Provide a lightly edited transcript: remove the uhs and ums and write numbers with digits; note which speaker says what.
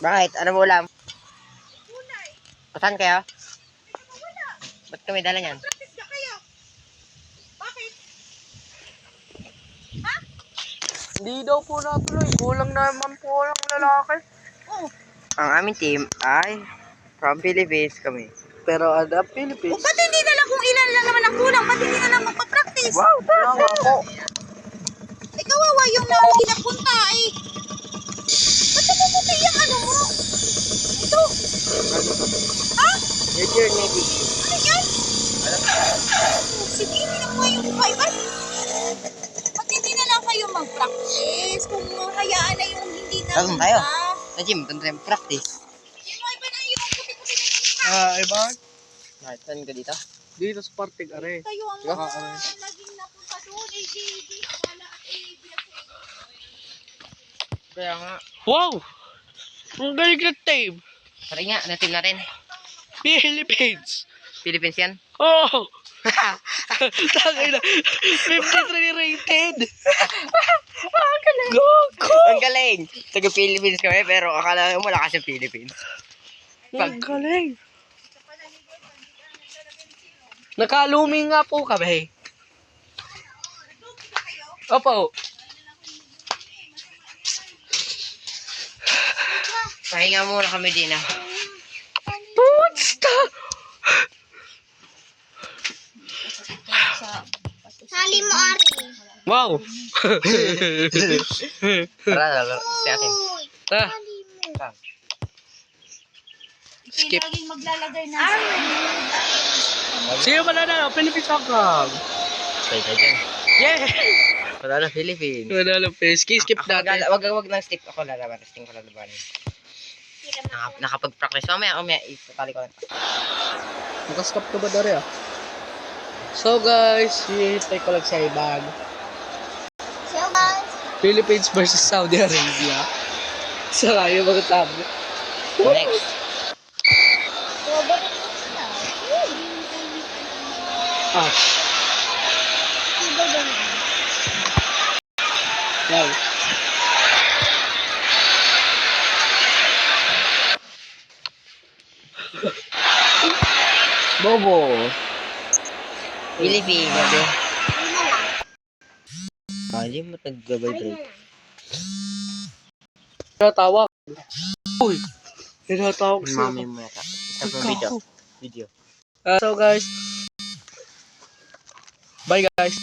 Speaker 1: Bakit? Ano mo ulam?
Speaker 2: Kulay.
Speaker 1: Saan kayo?
Speaker 2: Wala.
Speaker 1: Ba't kami dala niyan?
Speaker 2: Practice na kayo. Bakit? Ha?
Speaker 3: Hindi daw po natuloy. Kulang naman po ng lalaki.
Speaker 2: Oh.
Speaker 1: Ang aming team ay from Philippines kami.
Speaker 3: Pero ada
Speaker 2: O
Speaker 3: Philippines.
Speaker 2: ba't hindi na lang kung ilan lang naman ang kulang? Ba't hindi na lang magpa-practice?
Speaker 1: Wow,
Speaker 3: Tama po.
Speaker 2: Eh, kawawa yung namin napunta eh. Ba't napuputi yung ano mo? Ito. Ha?
Speaker 1: Future Navy.
Speaker 2: Ano yan? Sige, hindi mo yung fiber. Ba't hindi na lang kayo mag-practice? Kung hayaan na yung hindi na
Speaker 1: Saan tayo? Sa gym, doon tayo practice.
Speaker 2: Yung fiber na yung puti-puti na yung
Speaker 3: Iba?
Speaker 1: Bakit? Saan ka dito?
Speaker 3: Dito sa parting are.
Speaker 2: kayo ang
Speaker 1: Sige.
Speaker 2: mga laging napunta doon. Eh, di wala at
Speaker 1: Kaya nga.
Speaker 3: Wow! Ang galing na team.
Speaker 1: Tara nga, ano team natin?
Speaker 3: Philippines.
Speaker 1: Philippines yan?
Speaker 3: Oh! Tangay na. 53 rated. Goku!
Speaker 1: Ang galing! Taga Philippines kami, pero akala mo malakas yung Philippines.
Speaker 3: Ang galing. Nakalumi nga po kami. Opo.
Speaker 1: Pahinga muna kami din ah.
Speaker 3: Pusta!
Speaker 2: Sali mo, Ari.
Speaker 3: Wow!
Speaker 1: Tara, lalo. Si atin.
Speaker 3: Tara.
Speaker 1: Saan?
Speaker 3: Skip.
Speaker 2: Laging maglalagay na
Speaker 3: Sino mananalo? Philippines Hongkong.
Speaker 1: Stay ka dyan.
Speaker 3: Yeah!
Speaker 1: Wala na Philippines.
Speaker 3: Manalo Philippines. Skip natin.
Speaker 1: Wag lang skip ako lalaban. Testing ko lalabanin. Nakapag-practice. Mamaya, itatali ko lang.
Speaker 3: Nakaskap ka ba dari ah? So guys, hihintay ko lang sa ibang
Speaker 2: So, guys.
Speaker 3: Philippines versus Saudi Arabia. Saka yung mga tablet.
Speaker 1: Next.
Speaker 3: Ah, wow.
Speaker 1: Bobo. Philippines. Hindi mo nag-vibrate.
Speaker 3: Tinatawag. Uy! Tinatawag siya.
Speaker 1: Mami mo yata. Isa pa video.
Speaker 3: So guys, bye guys.